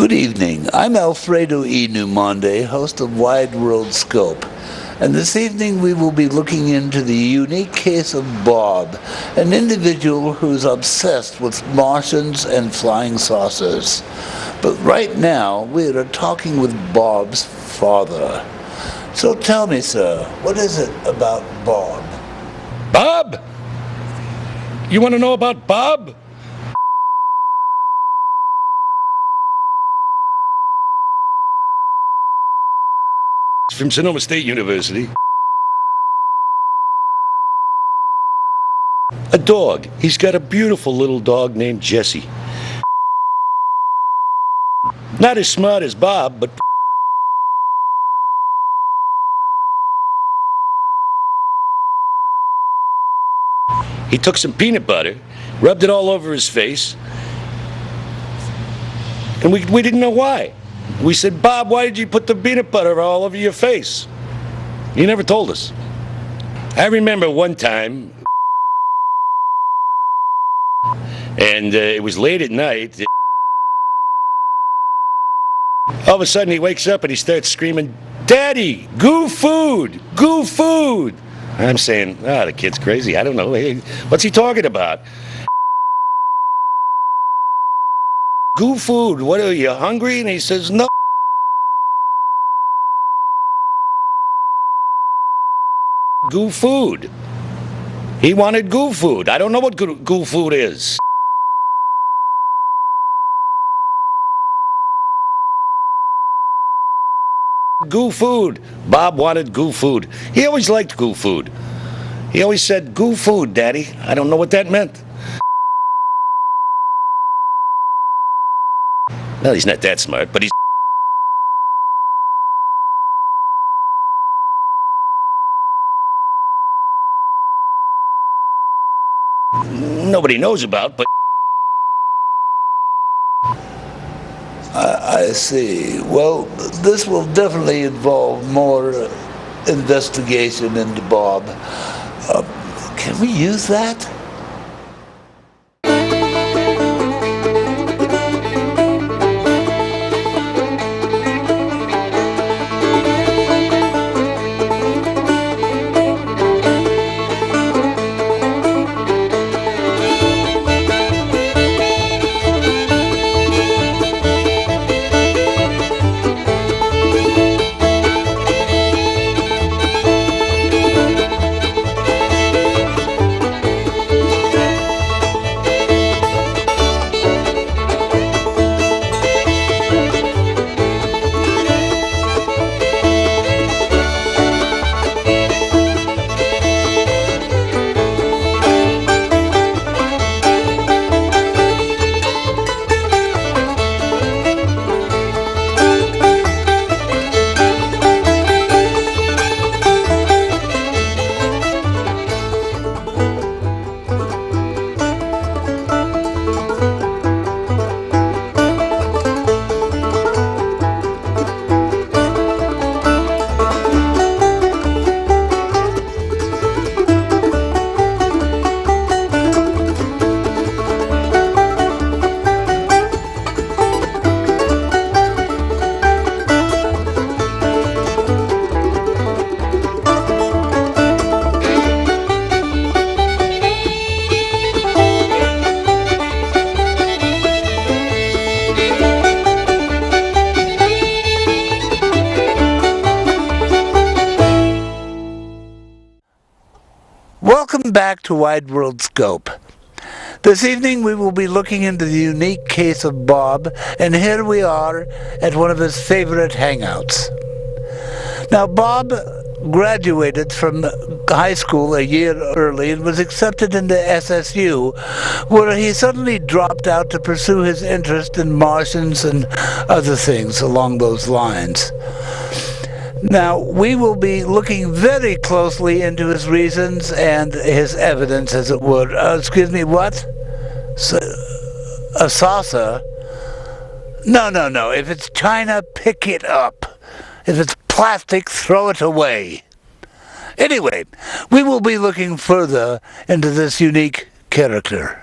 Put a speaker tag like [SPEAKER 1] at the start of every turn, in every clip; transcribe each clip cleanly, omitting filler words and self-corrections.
[SPEAKER 1] Good evening. I'm Alfredo E. Numonde, host of Wide World Scope. And this evening we will be looking into the unique case of Bob, an individual who's obsessed with Martians and flying saucers. But right now we are talking with Bob's father. So tell me, sir, what is it about Bob?
[SPEAKER 2] Bob? You want to know about Bob? From Sonoma State University. A dog. He's got a beautiful little dog named Jesse. Not as smart as Bob, but he took some peanut butter, rubbed it all over his face, and we didn't know why. We said, Bob, why did you put the peanut butter all over your face? He never told us. I remember one time, and it was late at night. All of a sudden he wakes up and he starts screaming, Daddy, goo food, goo food. I'm saying, the kid's crazy. I don't know. Hey, what's he talking about? Goo food, what are you, hungry? And he says, no. Goo food. He wanted goo food. I don't know what goo food is. Goo food. Bob wanted goo food. He always liked goo food. He always said, goo food, Daddy. I don't know what that meant. Well, he's not that smart, but he's... nobody knows about, but...
[SPEAKER 1] I see. Well, this will definitely involve more investigation into Bob. Can we use that? Welcome back to Wide World Scope. This evening we will be looking into the unique case of Bob, and here we are at one of his favorite hangouts. Now, Bob graduated from high school a year early and was accepted into SSU, where he suddenly dropped out to pursue his interest in Martians and other things along those lines. Now, we will be looking very closely into his reasons and his evidence, as it were. Excuse me, what? A saucer? No. If it's China, pick it up. If it's plastic, throw it away. Anyway, we will be looking further into this unique character.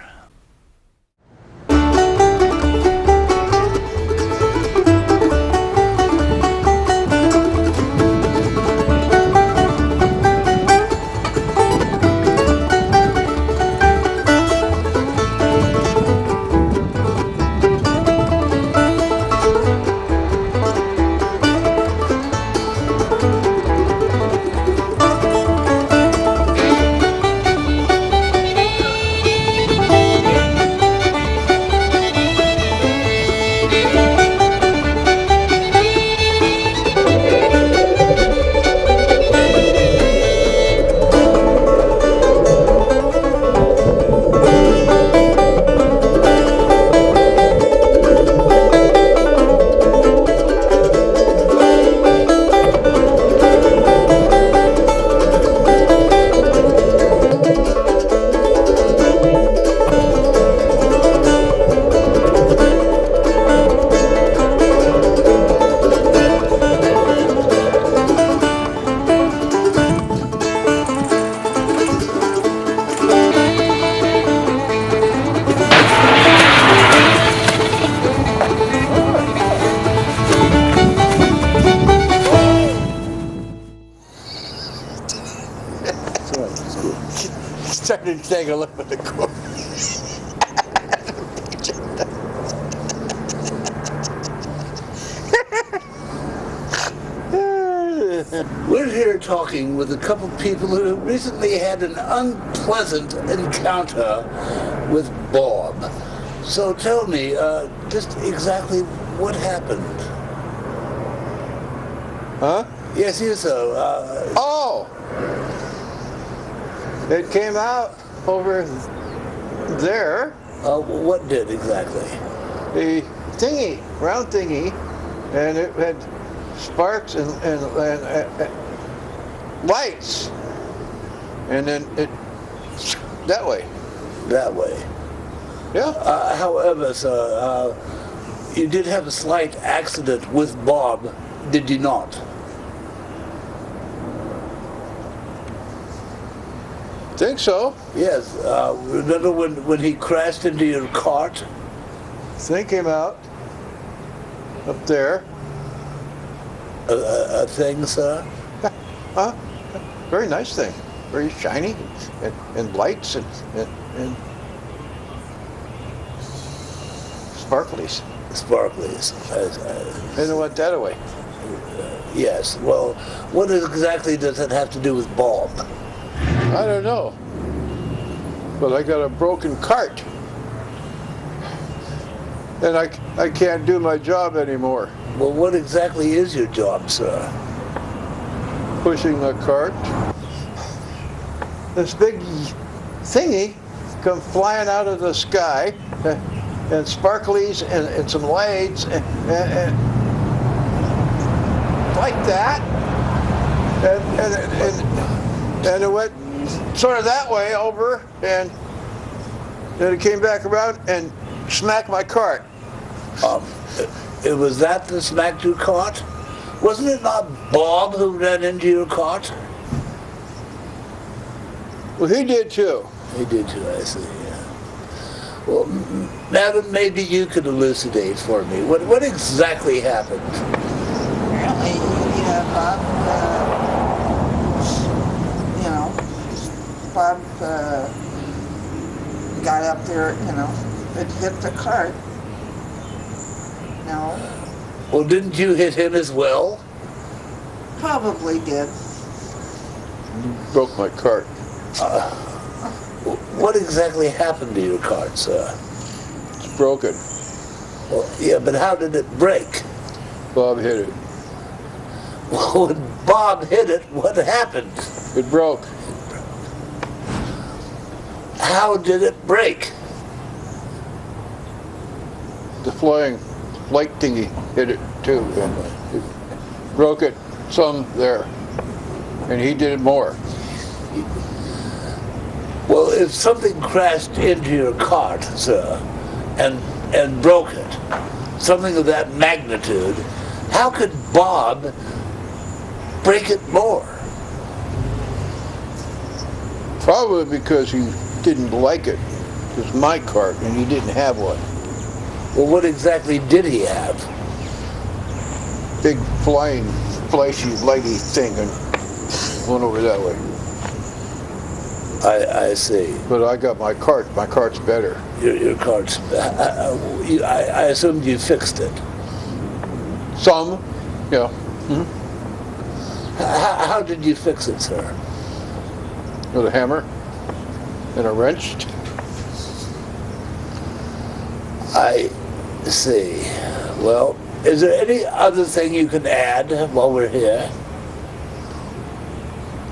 [SPEAKER 3] and take a look at the court.
[SPEAKER 1] We're here talking with a couple people who recently had an unpleasant encounter with Bob. So tell me, just exactly what happened.
[SPEAKER 3] Huh?
[SPEAKER 1] Yes, you so.
[SPEAKER 3] Oh! It came out over there.
[SPEAKER 1] What did exactly?
[SPEAKER 3] The thingy, round thingy, and it had sparks and lights, and then it that way.
[SPEAKER 1] That way.
[SPEAKER 3] Yeah.
[SPEAKER 1] However, sir, you did have a slight accident with Bob, did you not?
[SPEAKER 3] Think so.
[SPEAKER 1] Yes. Remember when he crashed into your cart?
[SPEAKER 3] Thing came out up there.
[SPEAKER 1] A thing, sir?
[SPEAKER 3] Very nice thing. Very shiny and lights and sparklies.
[SPEAKER 1] Sparklies.
[SPEAKER 3] And it went that way.
[SPEAKER 1] Yes. Well, what exactly does it have to do with Bob?
[SPEAKER 3] I don't know. But I got a broken cart. And I can't do my job anymore.
[SPEAKER 1] Well, what exactly is your job, sir?
[SPEAKER 3] Pushing the cart. This big thingy come flying out of the sky, and sparklies and some lights and like that, and it went sort of that way over, and then it came back around and smacked my cart.
[SPEAKER 1] It was that smacked your cart? Wasn't it not Bob who ran into your cart?
[SPEAKER 3] Well, he did too.
[SPEAKER 1] He did too, I see, yeah. Well, madam, maybe you could elucidate for me. What exactly happened?
[SPEAKER 4] Apparently, Bob, Bob got up there, it hit the cart. No.
[SPEAKER 1] Well, didn't you hit him as well?
[SPEAKER 4] Probably did.
[SPEAKER 3] Broke my cart.
[SPEAKER 1] What exactly happened to your cart, sir?
[SPEAKER 3] It's broken.
[SPEAKER 1] Well, yeah, but how did it break?
[SPEAKER 3] Bob hit it.
[SPEAKER 1] Well, when Bob hit it, what happened?
[SPEAKER 3] It broke.
[SPEAKER 1] How did it break?
[SPEAKER 3] The flying light thingy hit it too. And it broke it some there. And he did it more.
[SPEAKER 1] Well, if something crashed into your cart, sir, and broke it, something of that magnitude, how could Bob break it more?
[SPEAKER 3] Probably because he didn't like it. It was my cart and he didn't have one.
[SPEAKER 1] Well, what exactly did he have?
[SPEAKER 3] Big flying, flashy, lighty thing and went over that way.
[SPEAKER 1] I see.
[SPEAKER 3] But I got my cart. My cart's better.
[SPEAKER 1] Your cart's... I assumed you fixed it.
[SPEAKER 3] Some, yeah. Mm-hmm.
[SPEAKER 1] How did you fix it, sir?
[SPEAKER 3] With a hammer and a wrench.
[SPEAKER 1] I see. Well, is there any other thing you can add while we're here?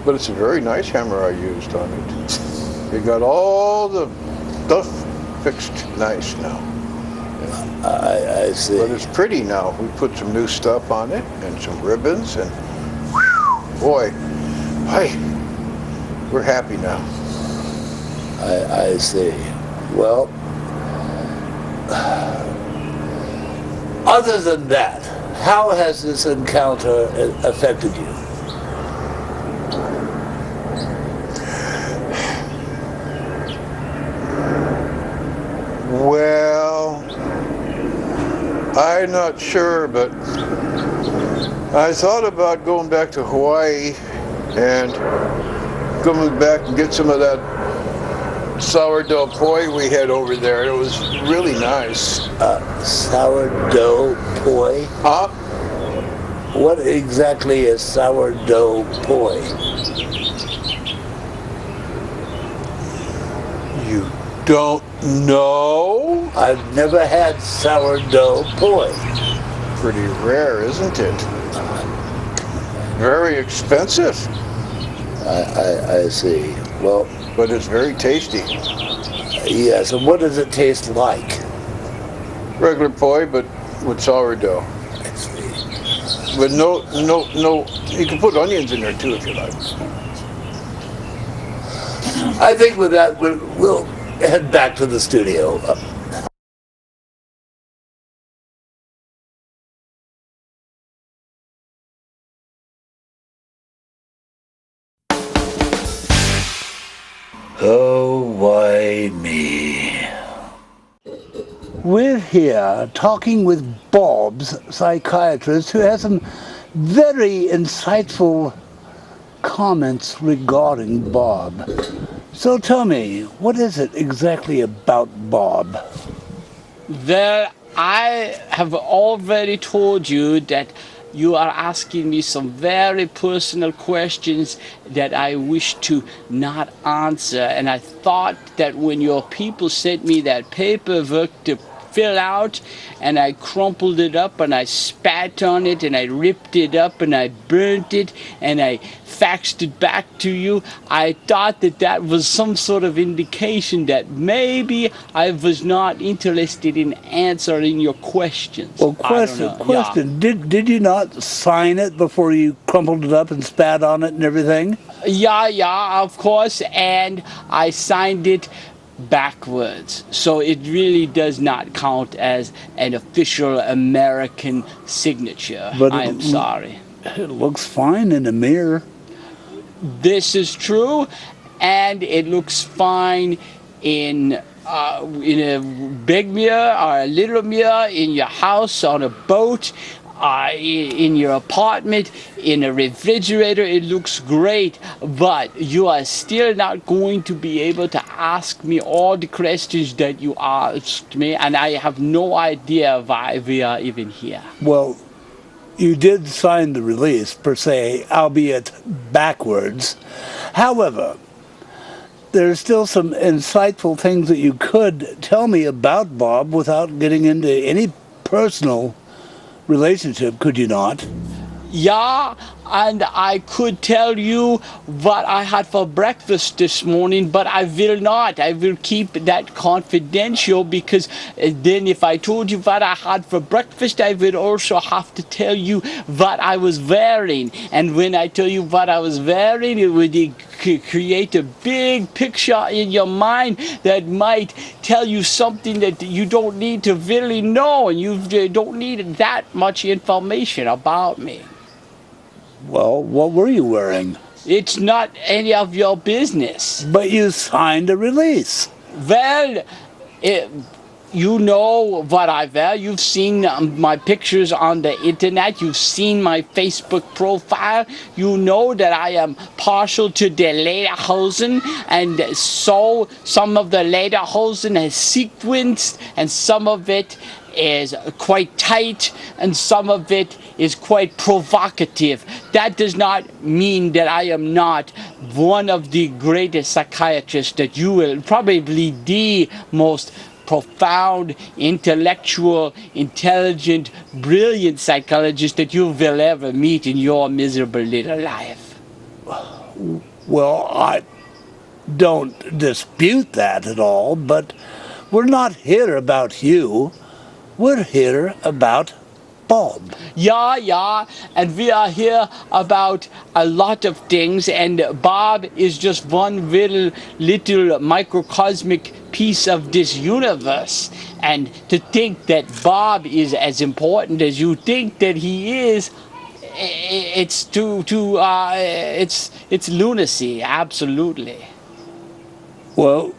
[SPEAKER 3] But it's a very nice hammer I used on it. It got all the stuff fixed nice now.
[SPEAKER 1] I see.
[SPEAKER 3] But it's pretty now. We put some new stuff on it and some ribbons and boy, hey, we're happy now.
[SPEAKER 1] I see. Well, other than that, how has this encounter affected you?
[SPEAKER 3] Well, I'm not sure, but I thought about going back to Hawaii and coming back and get some of that sourdough poi we had over there. It was really nice.
[SPEAKER 1] Sourdough poi?
[SPEAKER 3] Huh?
[SPEAKER 1] What exactly is sourdough poi?
[SPEAKER 3] You don't know?
[SPEAKER 1] I've never had sourdough poi.
[SPEAKER 3] Pretty rare, isn't it? Very expensive,
[SPEAKER 1] I see. Well,
[SPEAKER 3] but it's very tasty.
[SPEAKER 1] yes, and what does it taste like?
[SPEAKER 3] Regular poi, but with sourdough.
[SPEAKER 1] I see.
[SPEAKER 3] But no, you can put onions in there too if you like.
[SPEAKER 1] I think with that, we'll head back to the studio. Oh, why me? We're here talking with Bob's psychiatrist, who has some very insightful comments regarding Bob. So tell me, what is it exactly about Bob?
[SPEAKER 5] Well, I have already told you that you are asking me some very personal questions that I wish to not answer. And I thought that when your people sent me that paperwork to fill out, and I crumpled it up and I spat on it and I ripped it up and I burnt it and I faxed it back to you, I thought that that was some sort of indication that maybe I was not interested in answering your questions.
[SPEAKER 1] Well,
[SPEAKER 5] I don't know.
[SPEAKER 1] question. Did you not sign it before you crumpled it up and spat on it and everything?
[SPEAKER 5] Yeah, of course, and I signed it backwards, so it really does not count as an official American signature.
[SPEAKER 1] But
[SPEAKER 5] I am sorry.
[SPEAKER 1] It looks fine in the mirror.
[SPEAKER 5] This is true, and it looks fine in a big mirror or a little mirror, in your house, on a boat, in your apartment, in a refrigerator. It looks great, but you are still not going to be able to ask me all the questions that you asked me, and I have no idea why we are even here.
[SPEAKER 1] Well, you did sign the release, per se, albeit backwards. However, there's still some insightful things that you could tell me about Bob without getting into any personal relationship, could you not?
[SPEAKER 5] Yeah, and I could tell you what I had for breakfast this morning, but I will not. I will keep that confidential, because then if I told you what I had for breakfast, I would also have to tell you what I was wearing. And when I tell you what I was wearing, it would create a big picture in your mind that might tell you something that you don't need to really know, and you don't need that much information about me.
[SPEAKER 1] Well, what were you wearing?
[SPEAKER 5] It's not any of your business.
[SPEAKER 1] But you signed a release.
[SPEAKER 5] Well, you know what I wear. You've seen my pictures on the internet. You've seen my Facebook profile. You know that I am partial to the lederhosen, and so some of the lederhosen has sequins, and some of it is quite tight, and some of it is quite provocative. That does not mean that I am not one of the greatest psychiatrists that you will, probably the most profound, intellectual, intelligent, brilliant psychologist that you will ever meet in your miserable little life.
[SPEAKER 1] Well, I don't dispute that at all, but we're not here about you. We're here about Bob.
[SPEAKER 5] Yeah, and we are here about a lot of things, and Bob is just one little microcosmic piece of this universe. And to think that Bob is as important as you think that he is, it's it's lunacy, absolutely.
[SPEAKER 1] Well,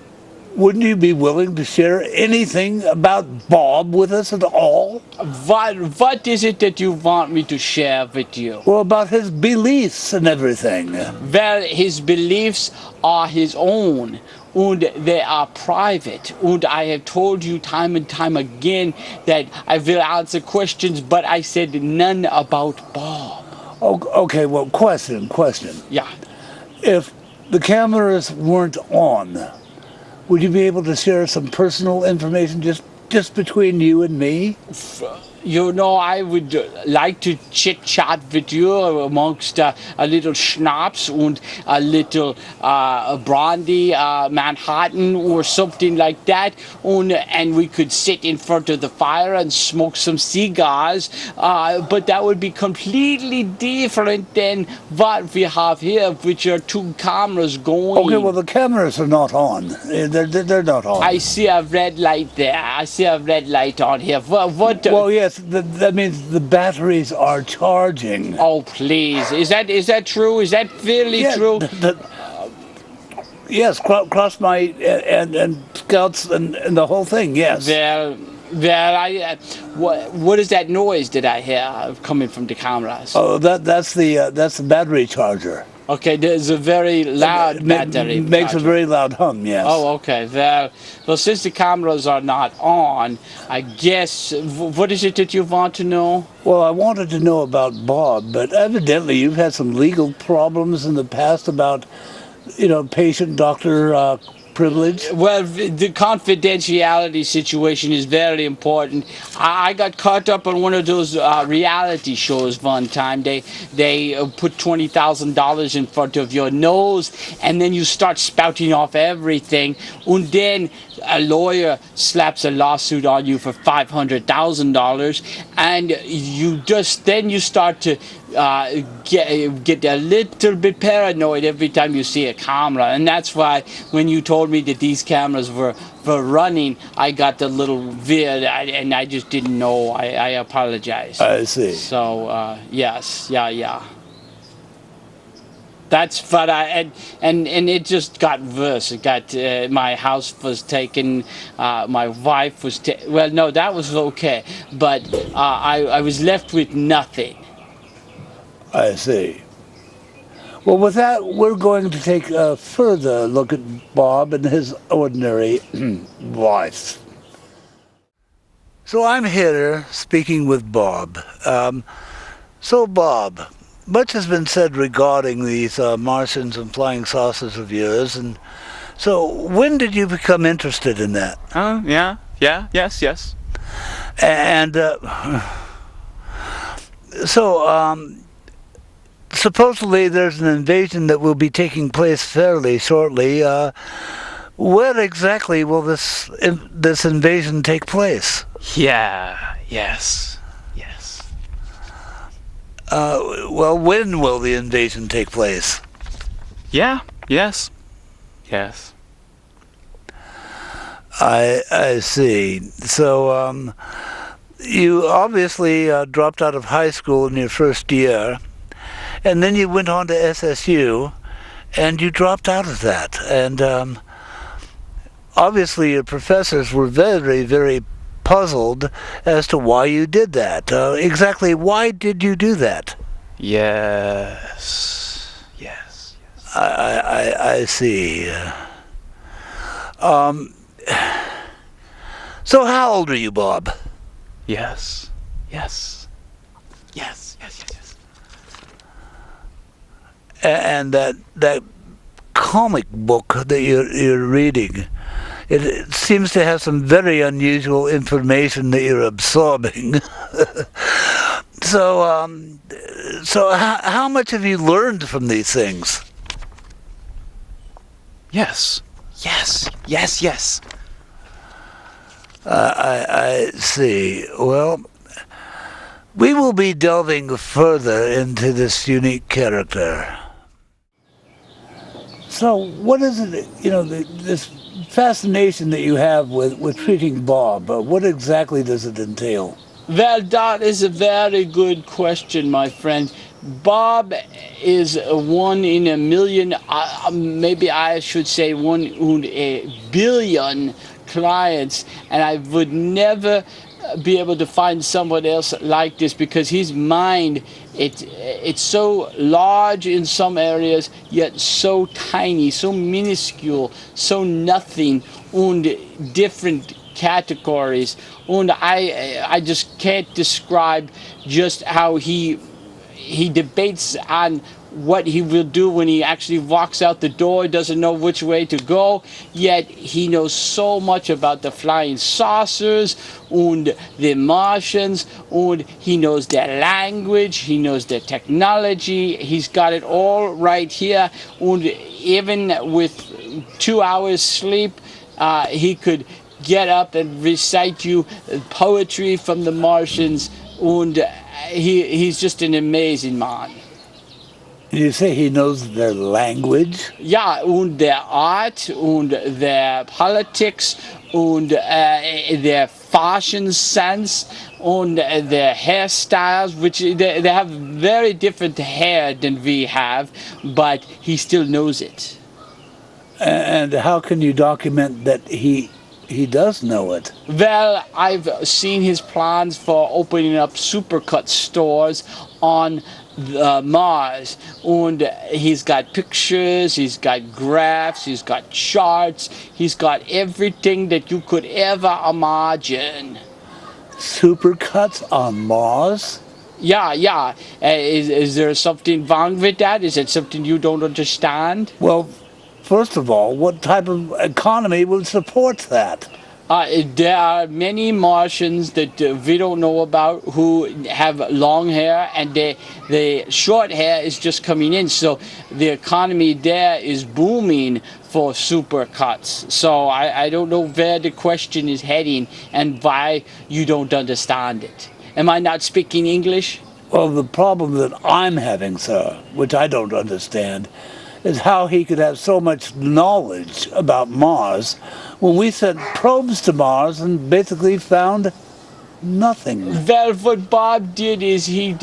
[SPEAKER 1] wouldn't you be willing to share anything about Bob with us at all?
[SPEAKER 5] What is it that you want me to share with you?
[SPEAKER 1] Well, about his beliefs and everything.
[SPEAKER 5] Well, his beliefs are his own. and they are private. And I have told you time and time again that I will answer questions, but I said none about Bob.
[SPEAKER 1] Okay, well, question.
[SPEAKER 5] Yeah.
[SPEAKER 1] If the cameras weren't on, would you be able to share some personal information just between you and me?
[SPEAKER 5] You know, I would like to chit-chat with you amongst a little schnapps and a little brandy, Manhattan or something like that. And we could sit in front of the fire and smoke some cigars. But that would be completely different than what we have here, which are two cameras going.
[SPEAKER 1] Okay, well, the cameras are not on. They're not on.
[SPEAKER 5] I see a red light there. I see a red light on here. What?
[SPEAKER 1] Well, yes, that means the batteries are charging.
[SPEAKER 5] Oh, please. Is that true? Is that really true?
[SPEAKER 1] Yes, cross my and scouts and the whole thing. Yes.
[SPEAKER 5] Well, what is that noise that I hear coming from the cameras?
[SPEAKER 1] Oh, that's the battery charger.
[SPEAKER 5] Okay, there's a very loud battery.
[SPEAKER 1] Makes
[SPEAKER 5] charger.
[SPEAKER 1] a very loud hum. Yes.
[SPEAKER 5] Oh, okay. Well, since the cameras are not on, I guess what is it that you want to know?
[SPEAKER 1] Well, I wanted to know about Bob, but evidently you've had some legal problems in the past about, patient-doctor privilege.
[SPEAKER 5] Well, the confidentiality situation is very important. I got caught up on one of those reality shows one time. They put $20,000 in front of your nose, and then you start spouting off everything, and then a lawyer slaps a lawsuit on you for $500,000, and you start to get a little bit paranoid every time you see a camera. And that's why when you told me that these cameras were running, I got a little weird, and I just didn't know. I apologize.
[SPEAKER 1] I see.
[SPEAKER 5] So yes, yeah. That's what and it just got worse. It got my house was taken, my wife was well, no, that was okay, but I was left with nothing.
[SPEAKER 1] I see. Well, with that, we're going to take a further look at Bob and his ordinary life. So I'm here speaking with Bob. So Bob, much has been said regarding these Martians and flying saucers of yours, and so when did you become interested in that?
[SPEAKER 6] Yes.
[SPEAKER 1] And supposedly there's an invasion that will be taking place fairly shortly. Where exactly will this invasion take place?
[SPEAKER 6] Yes.
[SPEAKER 1] Well, when will the invasion take place?
[SPEAKER 6] Yes.
[SPEAKER 1] I see. So, you obviously dropped out of high school in your first year, and then you went on to SSU, and you dropped out of that. And obviously your professors were very, very puzzled as to why you did that. Exactly why did you do that?
[SPEAKER 6] Yes.
[SPEAKER 1] I see. So how old are you, Bob?
[SPEAKER 6] Yes.
[SPEAKER 1] And that comic book that you're reading, it seems to have some very unusual information that you're absorbing. So how much have you learned from these things?
[SPEAKER 6] Yes.
[SPEAKER 1] I see. Well, we will be delving further into this unique character. So what is it, this fascination that you have with treating Bob, what exactly does it entail?
[SPEAKER 5] Well, that is a very good question, my friend. Bob is a 1 in a million, maybe I should say 1 in a billion clients, and I would never be able to find someone else like this, because his mind, it's so large in some areas, yet so tiny, so minuscule, so nothing, and different categories. And I just can't describe just how he debates on what he will do when he actually walks out the door, doesn't know which way to go, yet he knows so much about the flying saucers and the Martians, and he knows their language, he knows their technology, he's got it all right here, and even with 2 hours sleep, he could get up and recite you poetry from the Martians, and he's just an amazing man.
[SPEAKER 1] You say he knows their language?
[SPEAKER 5] Yeah, and their art, and their politics, and their fashion sense, and their hairstyles, which they have very different hair than we have, but he still knows it.
[SPEAKER 1] And how can you document that he does know it?
[SPEAKER 5] Well, I've seen his plans for opening up supercut stores on Mars, and he's got pictures, he's got graphs, he's got charts, he's got everything that you could ever imagine.
[SPEAKER 1] Supercuts on Mars?
[SPEAKER 5] Yeah. Is there something wrong with that? Is it something you don't understand?
[SPEAKER 1] Well, first of all, what type of economy would support that?
[SPEAKER 5] There are many Martians that we don't know about who have long hair, and the short hair is just coming in. So the economy there is booming for supercuts. So I don't know where the question is heading and why you don't understand it. Am I not speaking English?
[SPEAKER 1] Well, the problem that I'm having, sir, which I don't understand, is how he could have so much knowledge about Mars when we sent probes to Mars and basically found nothing.
[SPEAKER 5] Well, what Bob did is he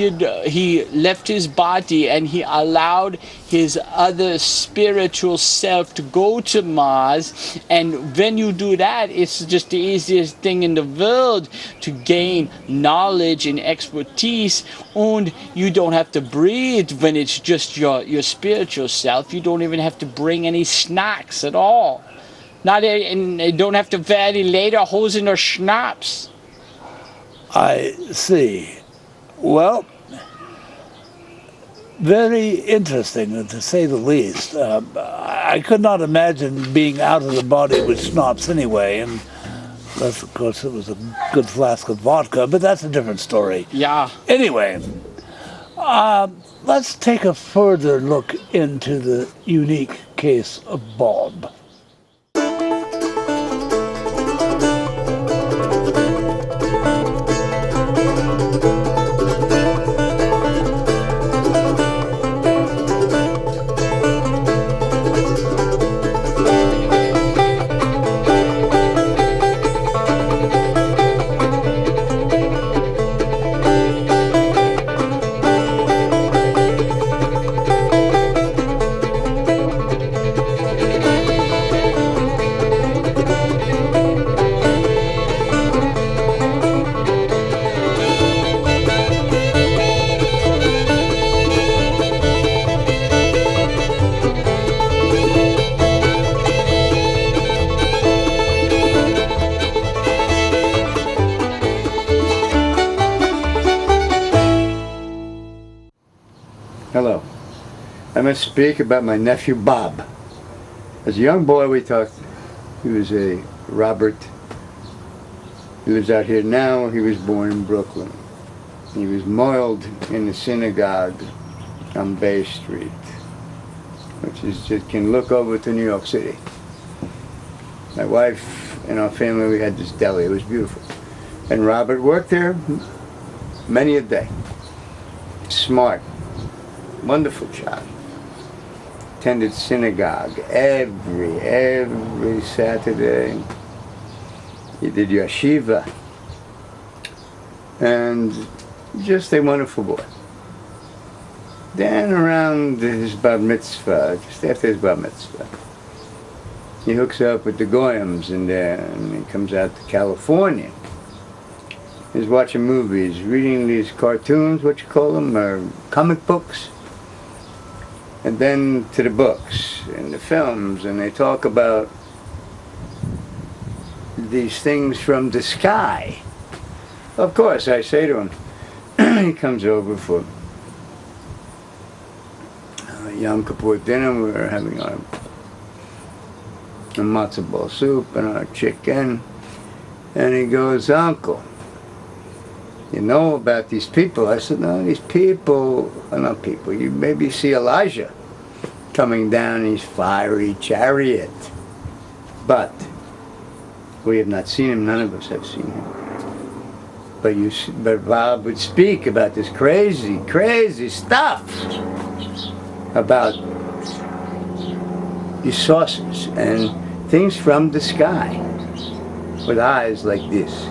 [SPEAKER 5] left his body and he allowed his other spiritual self to go to Mars, and when you do that, it's just the easiest thing in the world to gain knowledge and expertise, and you don't have to breathe when it's just your spiritual self. You don't even have to bring any snacks at all. And you don't have to wear any lederhosen or schnapps.
[SPEAKER 1] I see. Well, very interesting, to say the least. I could not imagine being out of the body with schnapps anyway, and unless, of course, it was a good flask of vodka, but that's a different story.
[SPEAKER 5] Yeah.
[SPEAKER 1] Anyway, let's take a further look into the unique case of Bob.
[SPEAKER 7] Hello. I must speak about my nephew Bob. As a young boy, we talked. He was a Robert. He lives out here now. He was born in Brooklyn. He was moiled in the synagogue on Bay Street, which is just can look over to New York City. My wife and our family, we had this deli. It was beautiful. And Robert worked there many a day. Smart. Wonderful child. Attended synagogue every Saturday. He did yeshiva. And just a wonderful boy. Then around his bar mitzvah, just after his bar mitzvah, he hooks up with the Goyams and he comes out to California. He's watching movies, reading these cartoons, what you call them, or comic books. And then to the books and the films, and they talk about these things from the sky. Of course, I say to him, he comes over for Yom Kippur dinner. We were having our matzo ball soup and our chicken. And he goes, "Uncle, you know about these people?" I said, "No, these people are not people. You maybe see Elijah coming down in his fiery chariot. But we have not seen him. None of us have seen him. But Bob would speak about this crazy, crazy stuff about these saucers and things from the sky with eyes like this.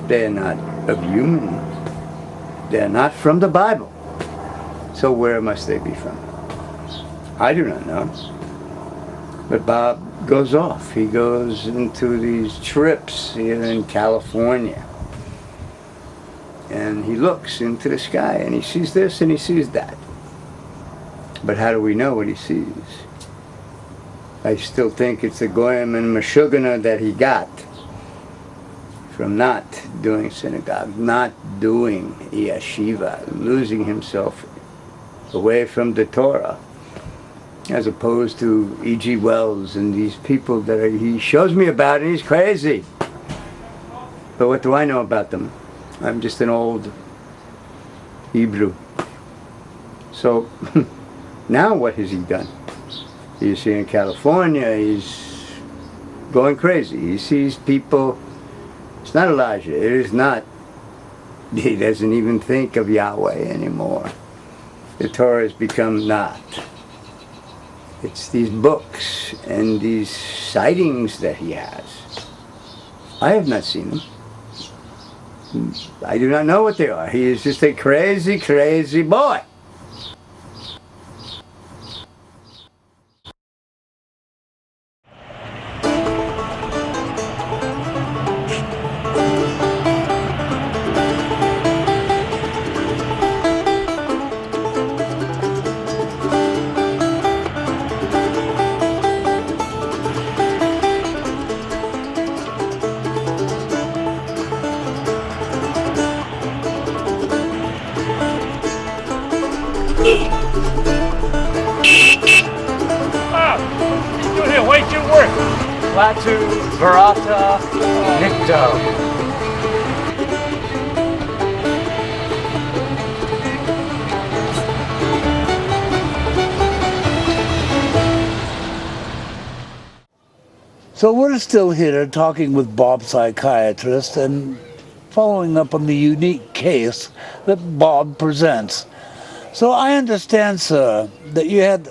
[SPEAKER 7] They're not of human. They're not from the Bible. So where must they be from? I do not know." But Bob goes off. He goes into these trips here in California. And he looks into the sky and he sees this and he sees that. But how do we know what he sees? I still think it's the Goyim and Meshuggah that he got from not doing synagogue, not doing yeshiva, losing himself away from the Torah, as opposed to E.G. Wells and these people that he shows me about, and he's crazy. But what do I know about them? I'm just an old Hebrew. So now what has he done? You see, in California, he's going crazy. He sees people. It's not Elijah. It is not. He doesn't even think of Yahweh anymore. The Torah has become not. It's these books and these sightings that he has. I have not seen them. I do not know what they are. He is just a crazy, crazy boy.
[SPEAKER 6] Latu, Barata, Nikto.
[SPEAKER 1] So we're still here talking with Bob Psychiatrist and following up on the unique case that Bob presents. So I understand, sir, that you had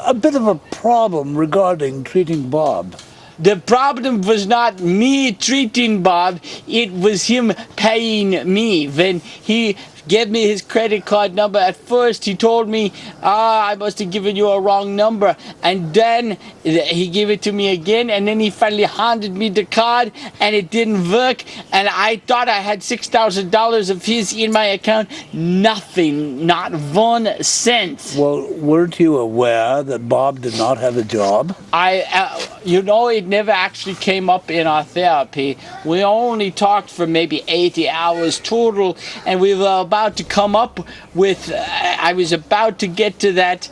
[SPEAKER 1] a bit of a problem regarding treating Bob.
[SPEAKER 5] The problem was not me treating Bob, it was him paying me. When he gave me his credit card number, at first he told me, I must have given you a wrong number. And then he gave it to me again, and then he finally handed me the card, and it didn't work. And I thought I had $6,000 of his in my account. Nothing, not 1 cent.
[SPEAKER 1] Well, weren't you aware that Bob did not have a job?
[SPEAKER 5] It never actually came up in our therapy. We only talked for maybe 80 hours total, and we were about to come up with, I was about to get to that,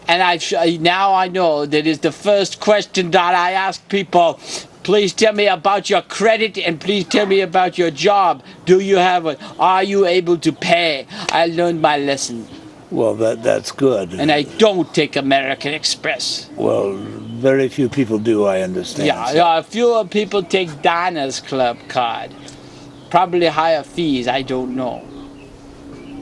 [SPEAKER 5] and now I know that is the first question that I ask people. Please tell me about your credit, and please tell me about your job. Do you have it? Are you able to pay? I learned my lesson.
[SPEAKER 1] Well, that's good.
[SPEAKER 5] And I don't take American Express.
[SPEAKER 1] Well, very few people do, I understand.
[SPEAKER 5] Yeah, fewer people take Diners Club card. Probably higher fees, I don't know.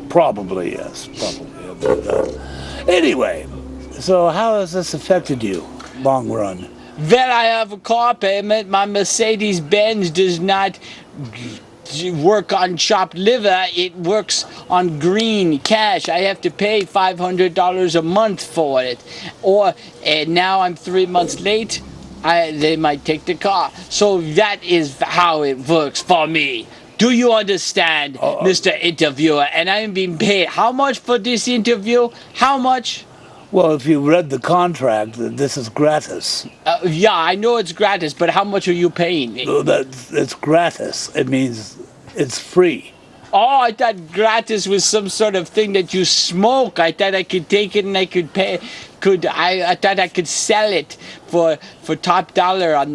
[SPEAKER 1] Probably, yes. Probably. But, anyway, so how has this affected you, long run?
[SPEAKER 5] Well, I have a car payment. My Mercedes-Benz does not work on chopped liver. It works on green cash. I have to pay $500 a month for it. Or now I'm 3 months late. they might take the car. So that is how it works for me. Do you understand, Mr. Interviewer? And I'm being paid how much for this interview? How much?
[SPEAKER 1] Well, if you read the contract, this is gratis.
[SPEAKER 5] Yeah, I know it's gratis, but how much are you paying me?
[SPEAKER 1] It's gratis. It means it's free.
[SPEAKER 5] Oh, I thought gratis was some sort of thing that you smoke. I thought I could take it and I could pay. I thought I could sell it for top dollar on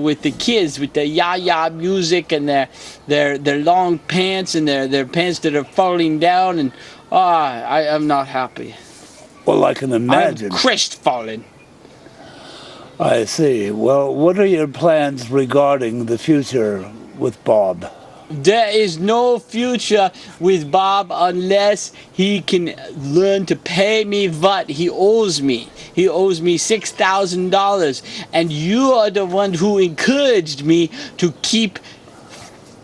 [SPEAKER 5] with the kids, with the ya music and their long pants and their pants that are falling down, and I am not happy.
[SPEAKER 1] Well, I can imagine.
[SPEAKER 5] I'm crestfallen.
[SPEAKER 1] I see. Well, what are your plans regarding the future with Bob?
[SPEAKER 5] There is no future with Bob unless he can learn to pay me what he owes me. He owes me $6,000, and you are the one who encouraged me to keep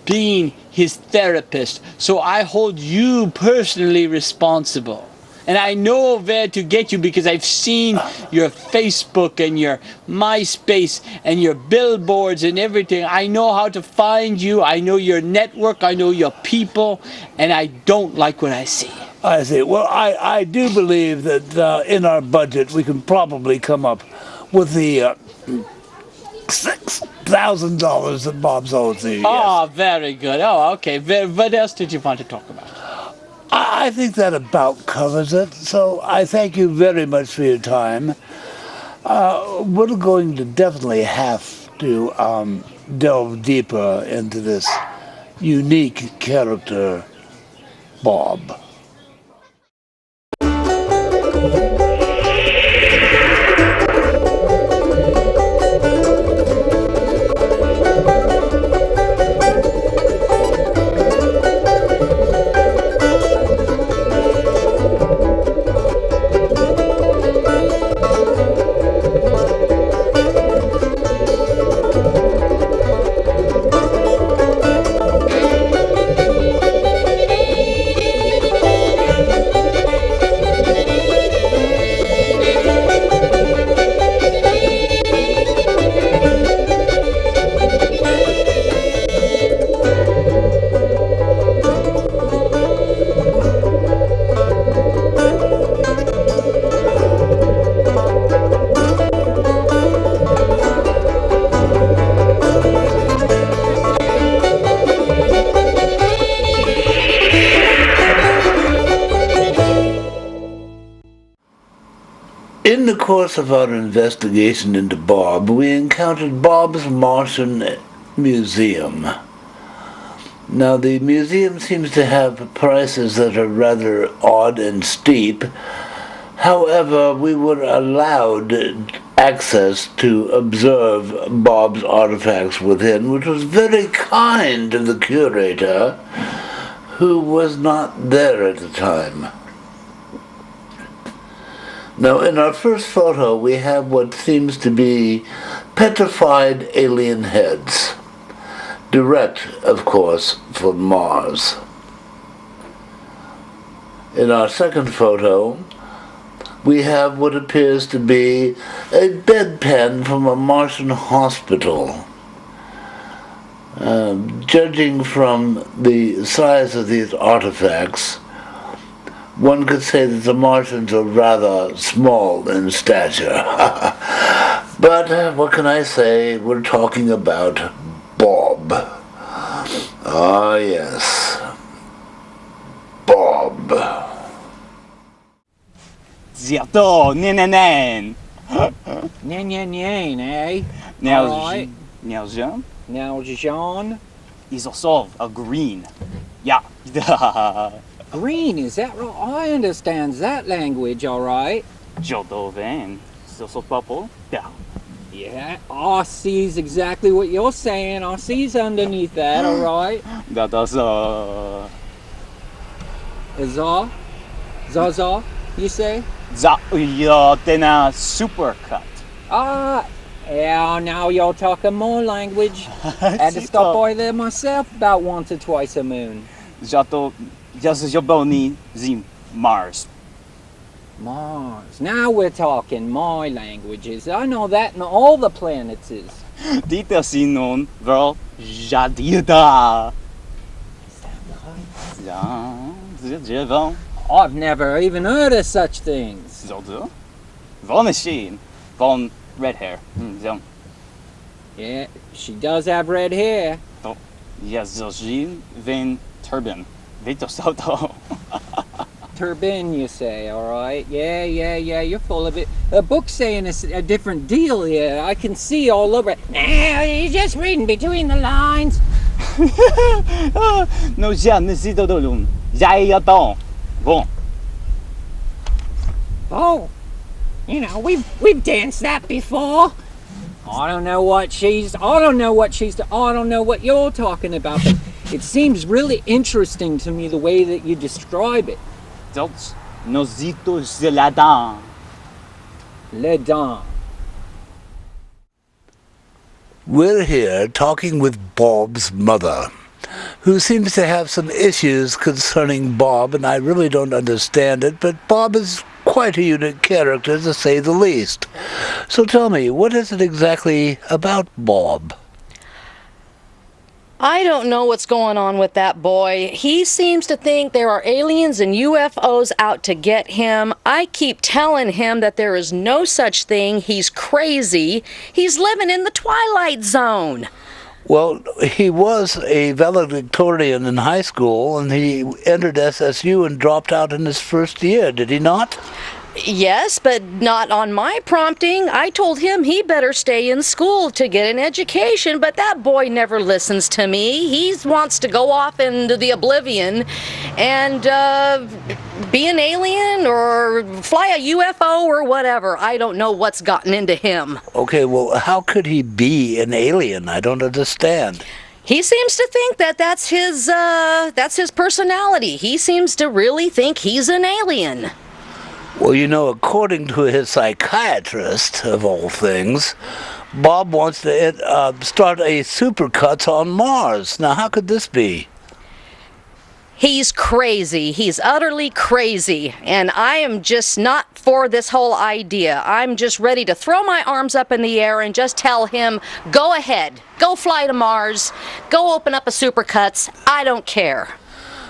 [SPEAKER 5] being his therapist. So I hold you personally responsible. And I know where to get you because I've seen your Facebook and your MySpace and your billboards and everything. I know how to find you. I know your network. I know your people. And I don't like what I see.
[SPEAKER 1] I see. Well, I do believe that in our budget we can probably come up with the $6,000 that Bob's owes you.
[SPEAKER 5] Oh,
[SPEAKER 1] Yes.
[SPEAKER 5] very good. Oh, okay. What else did you want to talk about?
[SPEAKER 1] I think that about covers it. So I thank you very much for your time. We're going to definitely have to delve deeper into this unique character, Bob. In the course of our investigation into Bob, we encountered Bob's Martian Museum. Now, the museum seems to have prices that are rather odd and steep. However, we were allowed access to observe Bob's artifacts within, which was very kind of the curator, who was not there at the time. Now, in our first photo, we have what seems to be petrified alien heads. Direct, of course, from Mars. In our second photo, we have what appears to be a bedpan from a Martian hospital. Judging from the size of these artifacts, one could say that the Martians are rather small in stature. But what can I say? We're talking about Bob. Ah, yes. Bob.
[SPEAKER 6] Zierto, nen.
[SPEAKER 8] Nyan, eh?
[SPEAKER 6] Now,
[SPEAKER 8] Alright.
[SPEAKER 6] Jean,
[SPEAKER 8] Now, Jean.
[SPEAKER 6] is also a green. Yeah.
[SPEAKER 8] Green, is that right? I understand that language, alright.
[SPEAKER 6] Jodoven, so purple. Yeah.
[SPEAKER 8] Yeah, I sees exactly what you're saying. I sees underneath that, alright.
[SPEAKER 6] That is
[SPEAKER 8] Za? Zaza, you say?
[SPEAKER 6] tena super cut.
[SPEAKER 8] Yeah, now you're talking more language. Had to stop by there myself about once or twice a moon.
[SPEAKER 6] Jato, just your bony zim Mars.
[SPEAKER 8] Mars. Now we're talking my languages. I know that in all the planets is.
[SPEAKER 6] Dito sinon vel jadida. Ja, je wel.
[SPEAKER 8] I've never even heard of such things.
[SPEAKER 6] Zo do. Van machine. Van red hair. Zo.
[SPEAKER 8] Yeah, she does have red hair.
[SPEAKER 6] Ja, zo zien van turban. Weet je zo toch?
[SPEAKER 8] Turbine, you say, all right? Yeah, you're full of it. The book's saying it's a different deal here. I can see all over it. Now, you're just reading between the lines.
[SPEAKER 6] No, ja, necesito dolum. Jij ja dan. Bon.
[SPEAKER 8] Oh, you know, we've danced that before. I don't know what you're talking about, but it seems really interesting to me the way that you describe it.
[SPEAKER 6] Dat nozito zeladan.
[SPEAKER 8] Le dents.
[SPEAKER 1] We're here talking with Bob's mother, who seems to have some issues concerning Bob, and I really don't understand it, but Bob is quite a unique character, to say the least. So tell me, what is it exactly about Bob?
[SPEAKER 9] I don't know what's going on with that boy. He seems to think there are aliens and UFOs out to get him. I keep telling him that there is no such thing. He's crazy. He's living in the Twilight Zone.
[SPEAKER 1] Well, he was a valedictorian in high school, and he entered SSU and dropped out in his first year, did he not?
[SPEAKER 9] Yes, but not on my prompting. I told him he better stay in school to get an education, but that boy never listens to me. He wants to go off into the oblivion and be an alien or fly a UFO or whatever. I don't know what's gotten into him.
[SPEAKER 1] Okay, well, how could he be an alien? I don't understand.
[SPEAKER 9] He seems to think that that's his personality. He seems to really think he's an alien.
[SPEAKER 1] Well, you know, according to his psychiatrist, of all things, Bob wants to start a supercuts on Mars. Now, how could this be?
[SPEAKER 9] He's crazy. He's utterly crazy. And I am just not for this whole idea. I'm just ready to throw my arms up in the air and just tell him, go ahead. Go fly to Mars. Go open up a supercuts. I don't care.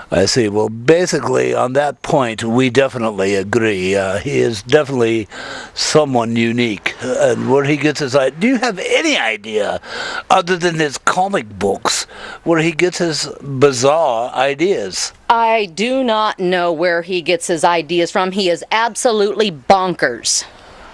[SPEAKER 1] I see. Well, basically, on that point, we definitely agree. He is definitely someone unique. And where he gets his idea... Do you have any idea, other than his comic books, where he gets his bizarre ideas?
[SPEAKER 9] I do not know where he gets his ideas from. He is absolutely bonkers.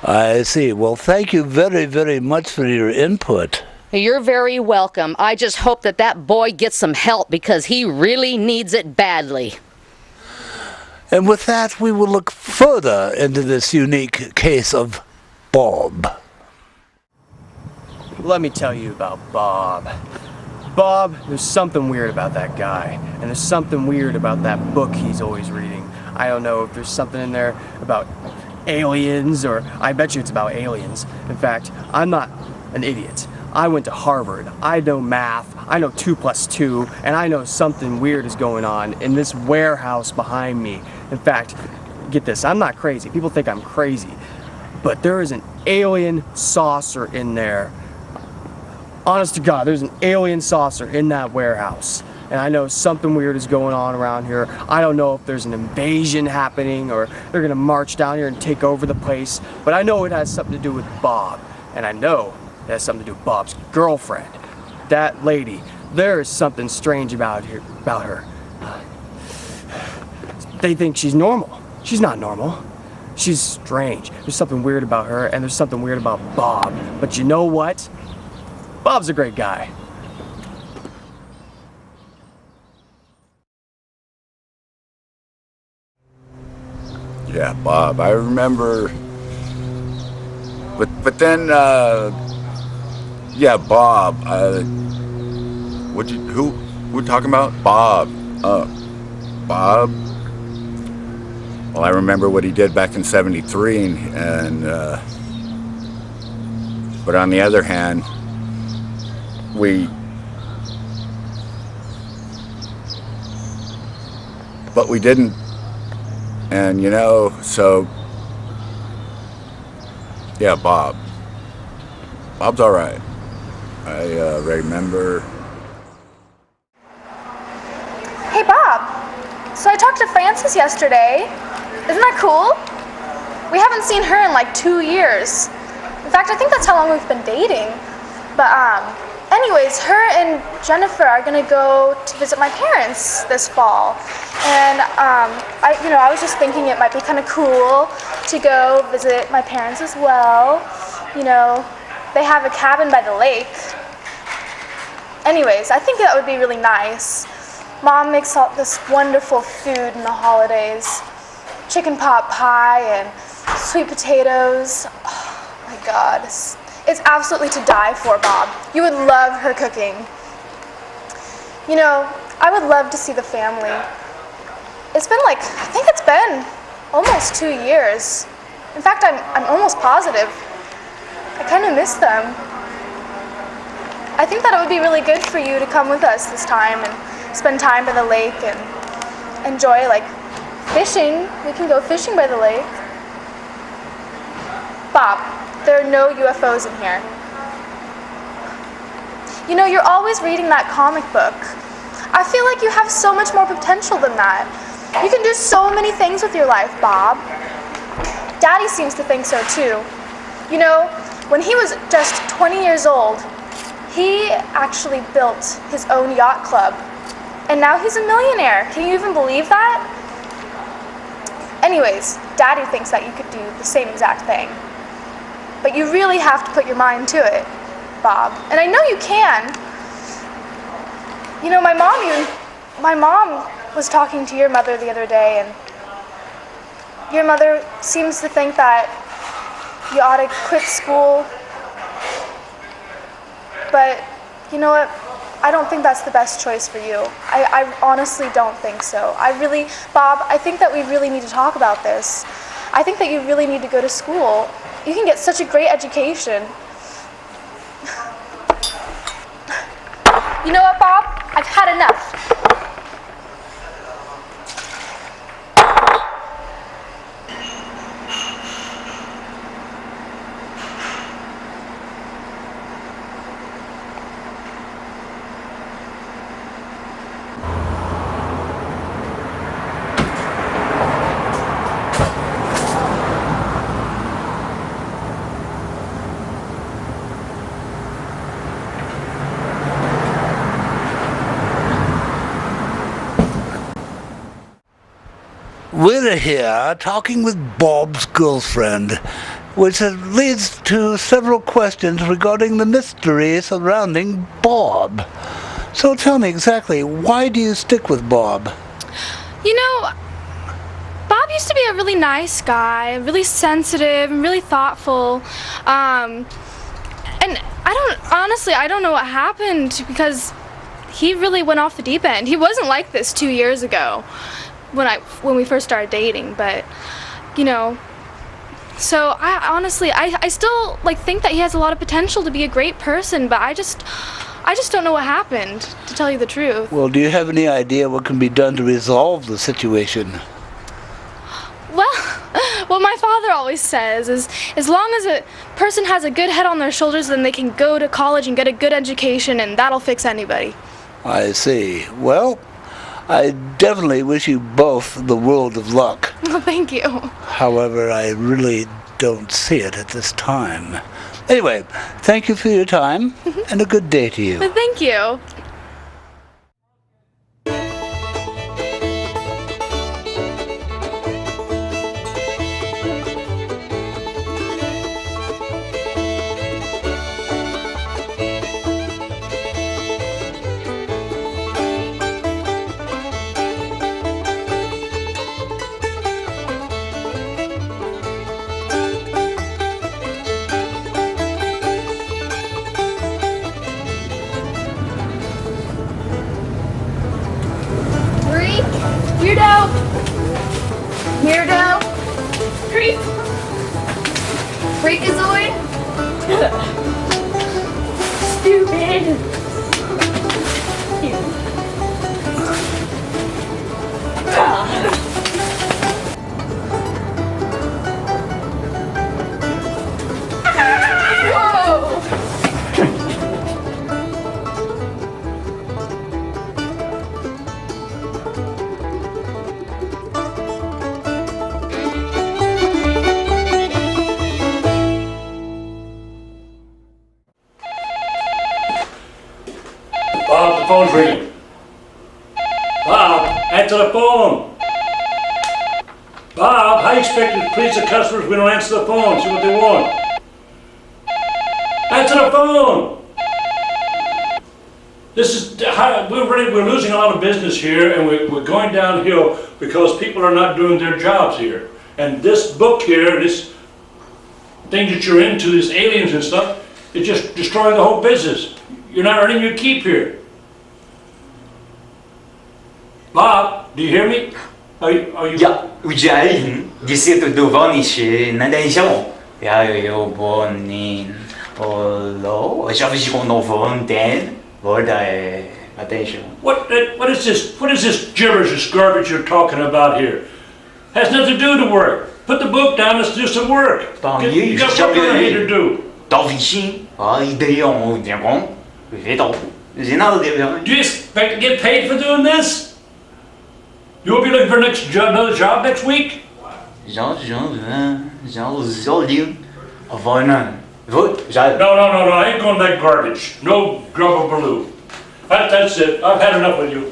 [SPEAKER 1] I see. Well, thank you very, very much for your input.
[SPEAKER 9] You're very welcome. I just hope that boy gets some help because he really needs it badly.
[SPEAKER 1] And with that, we will look further into this unique case of Bob.
[SPEAKER 10] Let me tell you about Bob. Bob, there's something weird about that guy. And there's something weird about that book he's always reading. I don't know if there's something in there about aliens, or I bet you it's about aliens. In fact, I'm not an idiot. I went to Harvard. I know math. I know 2 + 2, and I know something weird is going on in this warehouse behind me. In fact, get this, I'm not crazy. People think I'm crazy, but there is an alien saucer in there. Honest to God, there's an alien saucer in that warehouse. And I know something weird is going on around here. I don't know if there's an invasion happening or they're gonna march down here and take over the place, but I know it has something to do with Bob. And I know it has something to do with Bob's girlfriend. That lady, there is something strange about her. They think she's normal. She's not normal. She's strange. There's something weird about her, and there's something weird about Bob. But you know what? Bob's a great guy.
[SPEAKER 11] Yeah, Bob, I remember. But then, yeah, Bob. Who we're talking about? Bob. Bob. Well, I remember what he did back in '73, and but on the other hand, we didn't, and you know, so Yeah, Bob. Bob's all right. I remember.
[SPEAKER 12] Hey, Bob. So I talked to Frances yesterday. Isn't that cool? We haven't seen her in like 2 years. In fact, I think that's how long we've been dating. But anyways, her and Jennifer are gonna go to visit my parents this fall. And I was just thinking it might be kind of cool to go visit my parents as well. You know, they have a cabin by the lake. Anyways, I think that would be really nice. Mom makes all this wonderful food in the holidays. Chicken pot pie and sweet potatoes. Oh my God. It's absolutely to die for, Bob. You would love her cooking. You know, I would love to see the family. It's been I think it's been almost 2 years. In fact, I'm almost positive. I kind of miss them. I think that it would be really good for you to come with us this time and spend time by the lake and enjoy fishing. We can go fishing by the lake. Bob, there are no UFOs in here. You know, you're always reading that comic book. I feel like you have so much more potential than that. You can do so many things with your life, Bob. Daddy seems to think so too. You know, when he was just 20 years old, he actually built his own yacht club. And now he's a millionaire. Can you even believe that? Anyways, Daddy thinks that you could do the same exact thing. But you really have to put your mind to it, Bob. And I know you can. You know, my mom was talking to your mother the other day, and your mother seems to think that you ought to quit school. But you know what? I don't think that's the best choice for you. I honestly don't think so. Bob, I think that we really need to talk about this. I think that you really need to go to school. You can get such a great education. You know what, Bob? I've had enough.
[SPEAKER 1] We're here talking with Bob's girlfriend, which leads to several questions regarding the mystery surrounding Bob. So tell me exactly, why do you stick with Bob?
[SPEAKER 12] You know, Bob used to be a really nice guy, really sensitive and really thoughtful. And I don't know what happened, because he really went off the deep end. He wasn't like this 2 years ago when we first started dating, but you know, so I still think that he has a lot of potential to be a great person, but I just don't know what happened, to tell you the truth.
[SPEAKER 1] Well, do you have any idea what can be done to resolve the situation?
[SPEAKER 12] Well, what my father always says is, as long as a person has a good head on their shoulders, then they can go to college and get a good education, and that'll fix anybody.
[SPEAKER 1] I see. Well, I definitely wish you both the world of luck.
[SPEAKER 12] Well, thank you.
[SPEAKER 1] However, I really don't see it at this time. Anyway, thank you for your time, and a good day to you.
[SPEAKER 12] Well, thank you. Weirdo! Weirdo! Creep! Freakazoid! Stupid!
[SPEAKER 13] Answer the phone. Bob, how you expect to please the customers if we don't answer the phone? See what they want. Answer the phone. We're losing a lot of business here, and we're going downhill because people are not doing their jobs here. And this book here, this thing that you're into, these aliens and stuff, it's just destroying the whole business. You're not earning your keep here. Bob, do you hear me? Are you?
[SPEAKER 14] Ja, udzielin, dzisiaj dowolnie się nadejrzą. Ja bonin, olo, żebyś go nową ten, wodę nadejrzą.
[SPEAKER 13] What is this gibberish, this garbage you're talking about here? Has nothing to do with work. Put the book down, let's do some work. You got work around here to do. Do you expect to get paid for doing this? You will be looking for another job next week? No, I ain't going that garbage. No grubber baloo. That's it. I've had enough of you.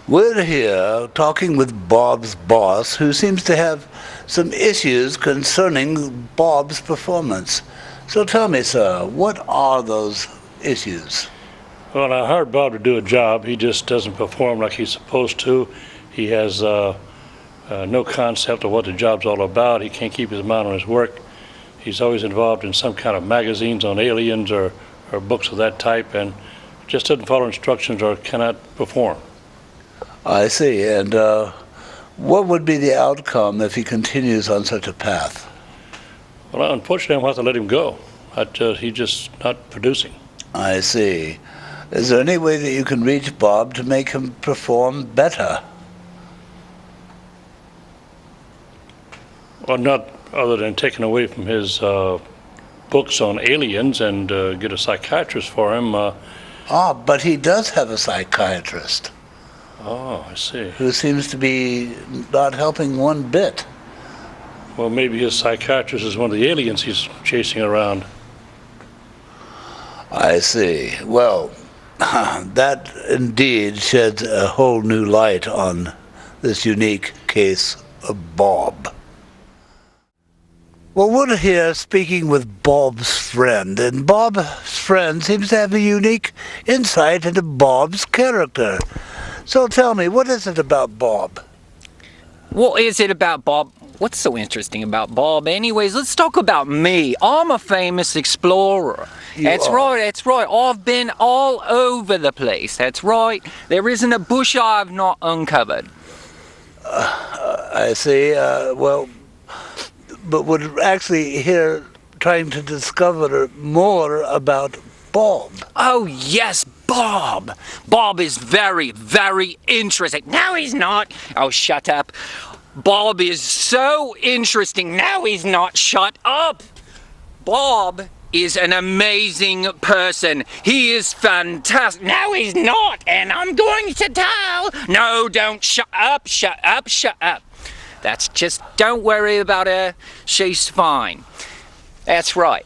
[SPEAKER 1] We're here talking with Bob's boss, who seems to have some issues concerning Bob's performance. So tell me, sir, what are those issues?
[SPEAKER 13] Well, I hired Bob to do a job. He just doesn't perform like he's supposed to. He has no concept of what the job's all about. He can't keep his mind on his work. He's always involved in some kind of magazines on aliens or books of that type, and just doesn't follow instructions or cannot perform.
[SPEAKER 1] I see. And what would be the outcome if he continues on such a path?
[SPEAKER 13] Well, unfortunately, I'm going to have to let him go. He's just not producing.
[SPEAKER 1] I see. Is there any way that you can reach Bob to make him perform better?
[SPEAKER 13] Well, not other than taking away from his books on aliens and get a psychiatrist for him.
[SPEAKER 1] But he does have a psychiatrist.
[SPEAKER 13] Oh, I see.
[SPEAKER 1] Who seems to be not helping one bit.
[SPEAKER 13] Well, maybe his psychiatrist is one of the aliens he's chasing around.
[SPEAKER 1] I see. Well, that indeed sheds a whole new light on this unique case of Bob. Well, we're here speaking with Bob's friend, and Bob's friend seems to have a unique insight into Bob's character. So tell me, what is it about Bob?
[SPEAKER 8] What is it about Bob? What's so interesting about Bob? Anyways, let's talk about me. I'm a famous explorer. That's right. I've been all over the place. That's right. There isn't a bush I've not uncovered.
[SPEAKER 1] I see. But we're actually here trying to discover more about Bob.
[SPEAKER 8] Oh, yes, Bob. Bob is very, very interesting. No, he's not. Oh, shut up. Bob is so interesting. No, he's not. Shut up. Bob is an amazing person. He is fantastic. No, he's not. And I'm going to tell. No, don't. Shut up. That's just, don't worry about her. She's fine. That's right.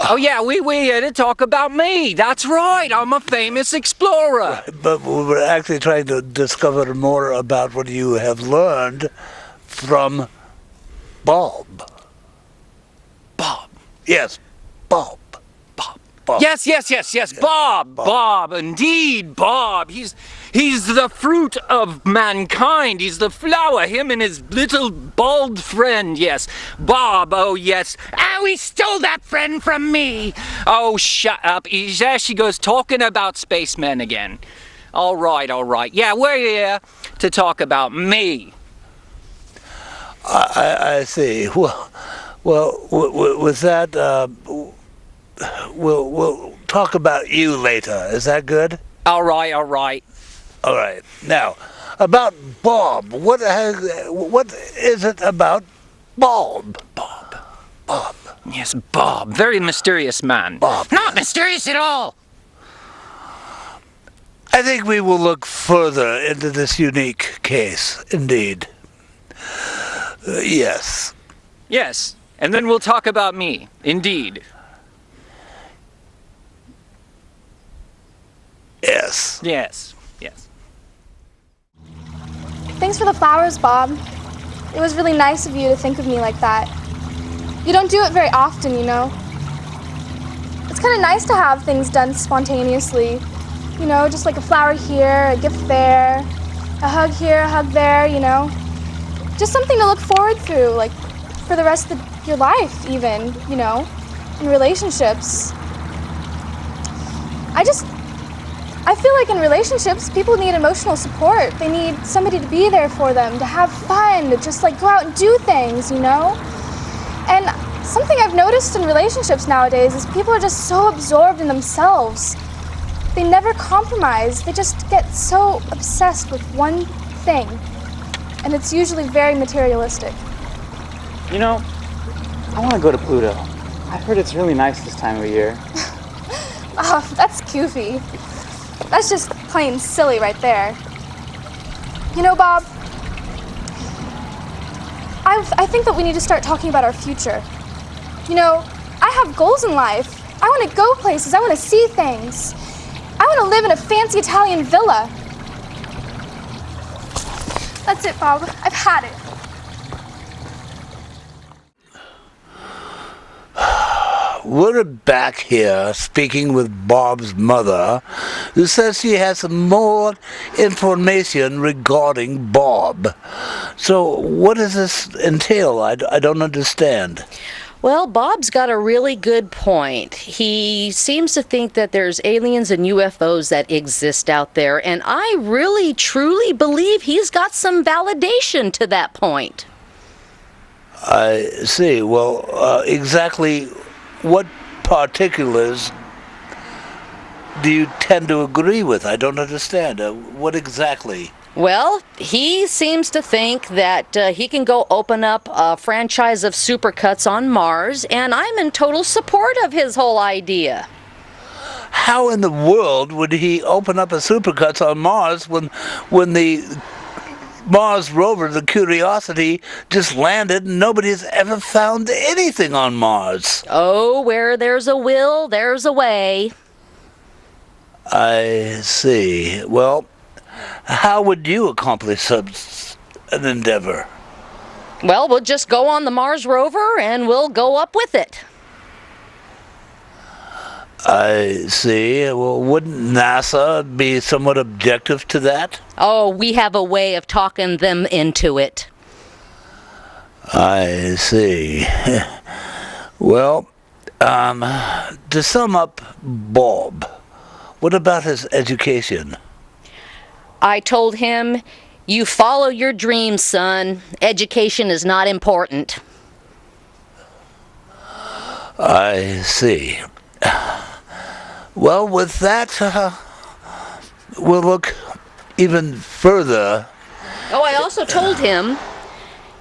[SPEAKER 8] Oh yeah, we're here to talk about me. That's right, I'm a famous explorer.
[SPEAKER 1] But we're actually trying to discover more about what you have learned from Bob.
[SPEAKER 8] Bob?
[SPEAKER 1] Yes, Bob. Bob.
[SPEAKER 8] Yes, Bob, indeed, Bob. He's the fruit of mankind. He's the flower, him and his little bald friend, yes. Bob, oh yes. Oh, he stole that friend from me. Oh, shut up. There she goes talking about spacemen again. All right. Yeah, we're here to talk about me.
[SPEAKER 1] I see. Well, with that, we'll talk about you later. Is that good?
[SPEAKER 8] All right.
[SPEAKER 1] All right. Now, about Bob. What is it about Bob? Bob.
[SPEAKER 8] Yes, Bob. Very mysterious man.
[SPEAKER 1] Bob.
[SPEAKER 8] Not mysterious at all.
[SPEAKER 1] I think we will look further into this unique case, indeed. Yes.
[SPEAKER 8] Yes, and then we'll talk about me, indeed.
[SPEAKER 1] Yes.
[SPEAKER 8] Yes, yes.
[SPEAKER 12] Thanks for the flowers, Bob. It was really nice of you to think of me like that. You don't do it very often, you know. It's kind of nice to have things done spontaneously. You know, just like a flower here, a gift there, a hug here, a hug there, you know. Just something to look forward through, like for the rest of your life even, you know, in relationships. I feel like in relationships, people need emotional support. They need somebody to be there for them, to have fun, to just like go out and do things, you know? And something I've noticed in relationships nowadays is people are just so absorbed in themselves. They never compromise. They just get so obsessed with one thing. And it's usually very materialistic.
[SPEAKER 6] You know, I want to go to Pluto. I've heard it's really nice this time of year.
[SPEAKER 12] Oh, that's goofy. That's just plain silly right there. You know, Bob, I think that we need to start talking about our future. You know, I have goals in life. I want to go places. I want to see things. I want to live in a fancy Italian villa. That's it, Bob. I've had it.
[SPEAKER 1] We're back here speaking with Bob's mother, who says she has some more information regarding Bob. So what does this entail? I don't understand.
[SPEAKER 9] Well, Bob's got a really good point. He seems to think that there's aliens and UFOs that exist out there, and I really, truly believe he's got some validation to that point.
[SPEAKER 1] I see. Well, exactly what particulars do you tend to agree with? I don't understand. What exactly?
[SPEAKER 9] Well, he seems to think that he can go open up a franchise of supercuts on Mars, and I'm in total support of his whole idea.
[SPEAKER 1] How in the world would he open up a supercuts on Mars when the Mars rover, the Curiosity, just landed and nobody's ever found anything on Mars?
[SPEAKER 9] Oh, where there's a will, there's a way.
[SPEAKER 1] I see. Well, how would you accomplish an endeavor?
[SPEAKER 9] Well, we'll just go on the Mars rover and we'll go up with it.
[SPEAKER 1] I see. Well, wouldn't NASA be somewhat objective to that?
[SPEAKER 9] Oh, we have a way of talking them into it.
[SPEAKER 1] I see. Well, to sum up Bob, what about his education?
[SPEAKER 9] I told him, you follow your dreams, son. Education is not important.
[SPEAKER 1] I see. Well, with that, we'll look even further.
[SPEAKER 9] Oh, I also told him,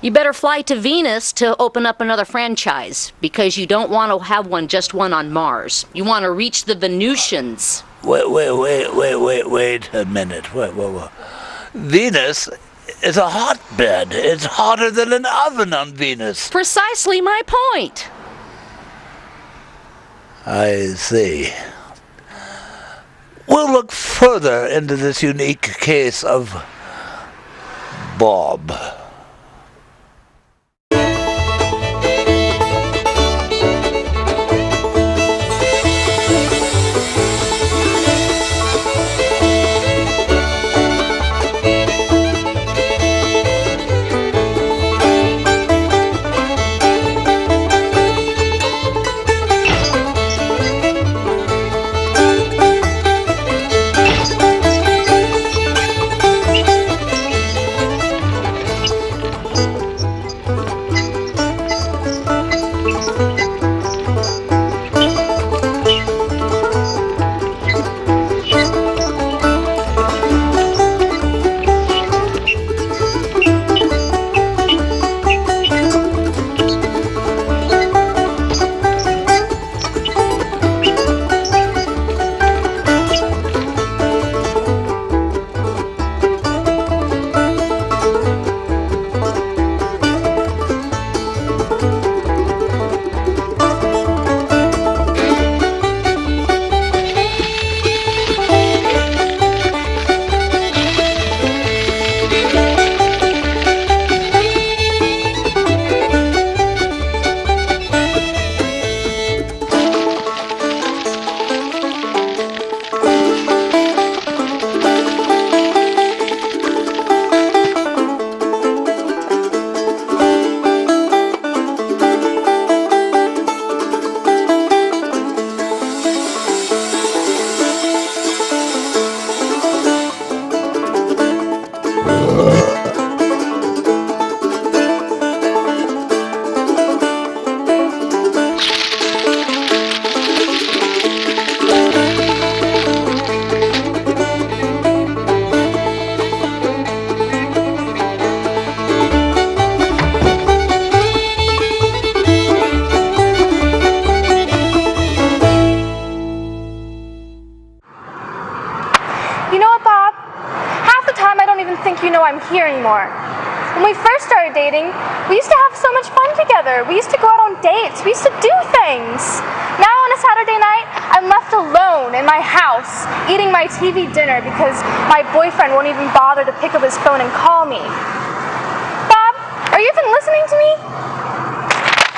[SPEAKER 9] you better fly to Venus to open up another franchise, because you don't want to have just one on Mars. You want to reach the Venusians.
[SPEAKER 1] Wait a minute. Whoa. Venus is a hotbed. It's hotter than an oven on Venus.
[SPEAKER 9] Precisely my point.
[SPEAKER 1] I see. We'll look further into this unique case of Bob.
[SPEAKER 12] You know what, Bob? Half the time I don't even think you know I'm here anymore. When we first started dating, we used to have so much fun together. We used to go out on dates. We used to do things. Now on a Saturday night, I'm left alone in my house, eating my TV dinner because my boyfriend won't even bother to pick up his phone and call me. Bob, are you even listening to me?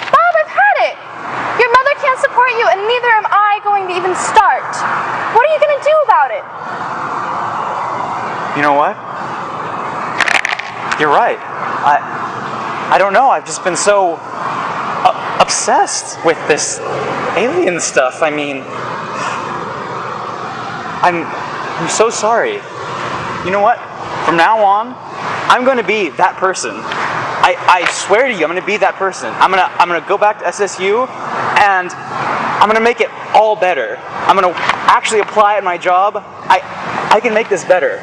[SPEAKER 12] Bob, I've had it. Your mother can't support you, and neither am I going to even start. What are you going to do about it?
[SPEAKER 6] You know what? You're right. I don't know. I've just been so obsessed with this alien stuff. I mean, I'm so sorry. You know what? From now on, I'm going to be that person. I swear to you, I'm going to be that person. I'm going to go back to SSU, and I'm going to make it all better. I'm going to actually apply at my job. I can make this better.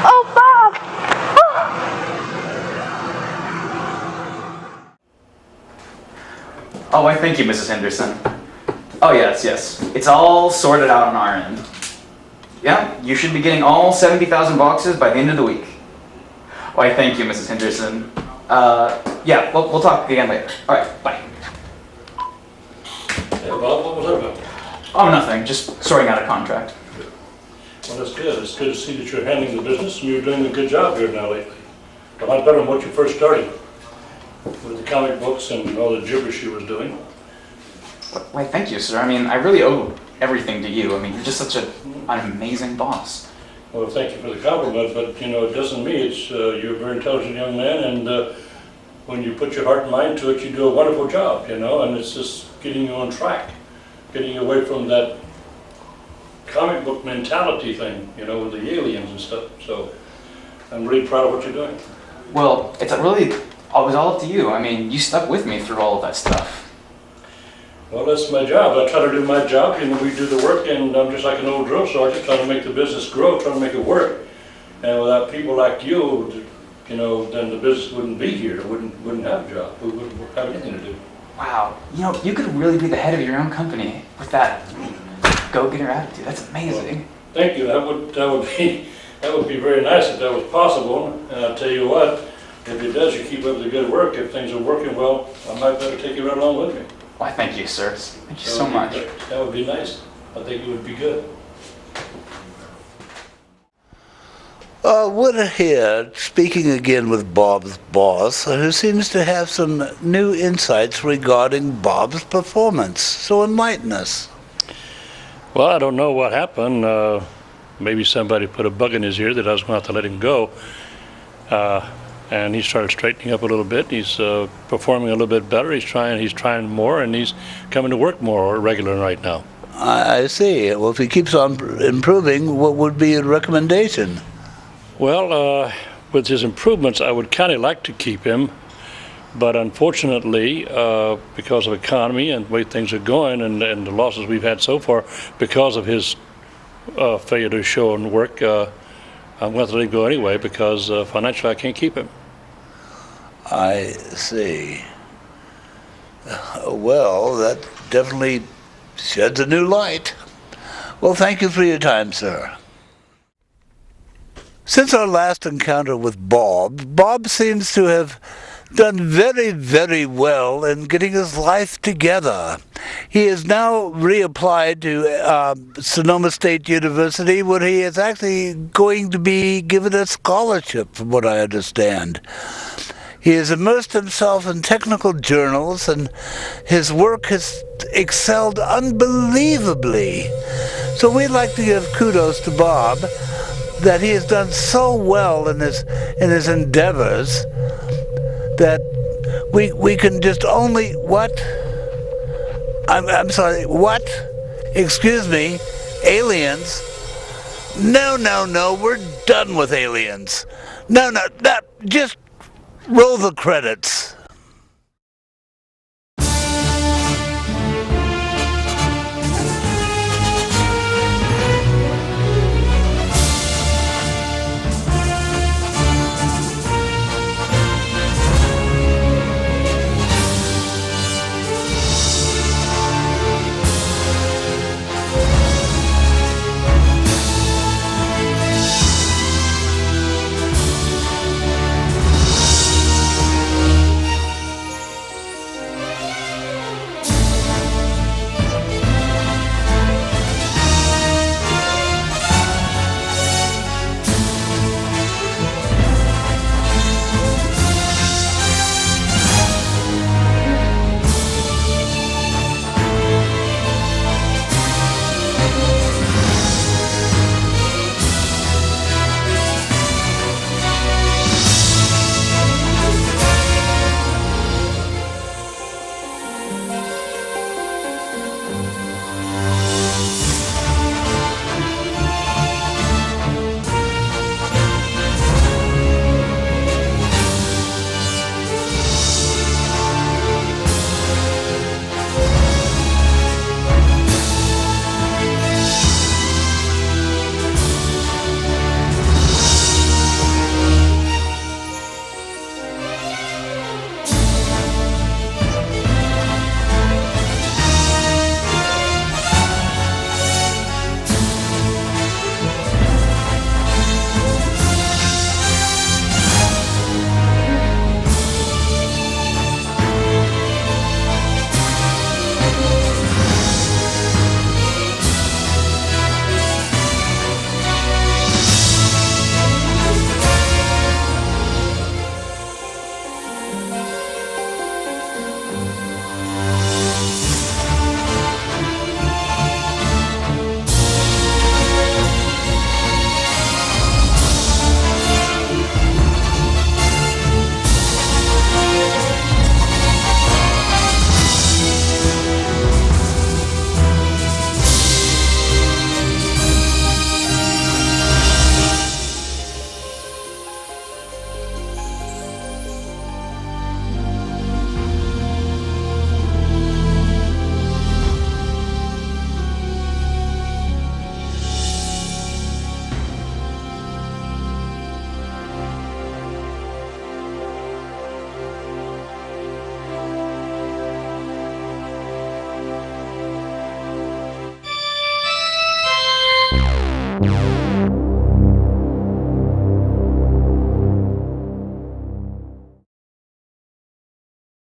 [SPEAKER 12] Oh, Bob!
[SPEAKER 14] Oh, why thank you, Mrs. Henderson. Oh, yes. It's all sorted out on our end. Yeah, you should be getting all 70,000 boxes by the end of the week. Why, thank you, Mrs. Henderson. Yeah, we'll talk again later. All right, bye.
[SPEAKER 13] Hey, Bob, what was that about?
[SPEAKER 14] Oh, nothing. Just sorting out a contract.
[SPEAKER 13] Well, that's good. It's good to see that you're handling the business and you're doing a good job here now lately. A lot better than what you first started with the comic books and all the gibberish you was doing.
[SPEAKER 14] Why, thank you, sir. I mean, I really owe everything to you. I mean, you're just such an amazing boss.
[SPEAKER 13] Well, thank you for the compliment, but you know, it doesn't mean it's, you're a very intelligent young man, and when you put your heart and mind to it, you do a wonderful job, you know, and it's just getting you on track, getting you away from that comic book mentality thing, you know, with the aliens and stuff. So I'm really proud of what you're doing.
[SPEAKER 14] Well, it's really, it was all up to you. I mean, you stuck with me through all of that stuff.
[SPEAKER 13] Well, that's my job. I try to do my job, and we do the work, and I'm just like an old drill sergeant trying to make the business grow, trying to make it work. And without people like you, you know, then the business wouldn't be here. It wouldn't have a job. We wouldn't have anything to do.
[SPEAKER 14] Wow, you know, you could really be the head of your own company with that go-getter attitude. That's amazing.
[SPEAKER 13] Well, thank you. That would be very nice if that was possible. And I'll tell you what, if it does, you keep up the good work. If things are working well, I might better take you right along with me.
[SPEAKER 14] Why, thank you, sir. Thank you so much.
[SPEAKER 13] That would be nice. I think it would be good.
[SPEAKER 1] We're here speaking again with Bob's boss, who seems to have some new insights regarding Bob's performance. So enlighten us.
[SPEAKER 13] Well, I don't know what happened. Maybe somebody put a bug in his ear that I was going to have to let him go. And he started straightening up a little bit. He's performing a little bit better. He's trying more, and he's coming to work more regular right now.
[SPEAKER 1] I see. Well, if he keeps on improving, what would be a recommendation?
[SPEAKER 13] Well, with his improvements, I would kind of like to keep him, but unfortunately, because of economy and the way things are going and the losses we've had so far, because of his failure to show and work, I'm going to let him go anyway because financially I can't keep him.
[SPEAKER 1] I see. Well, that definitely sheds a new light. Well, thank you for your time, sir. Since our last encounter with Bob seems to have done very, very well in getting his life together. He is now reapplied to Sonoma State University, where he is actually going to be given a scholarship, from what I understand. He has immersed himself in technical journals, and his work has excelled unbelievably. So we'd like to give kudos to Bob that he has done so well in his endeavors that we can just only what? I'm sorry, what? Excuse me, aliens? No, we're done with aliens. No, just roll the credits.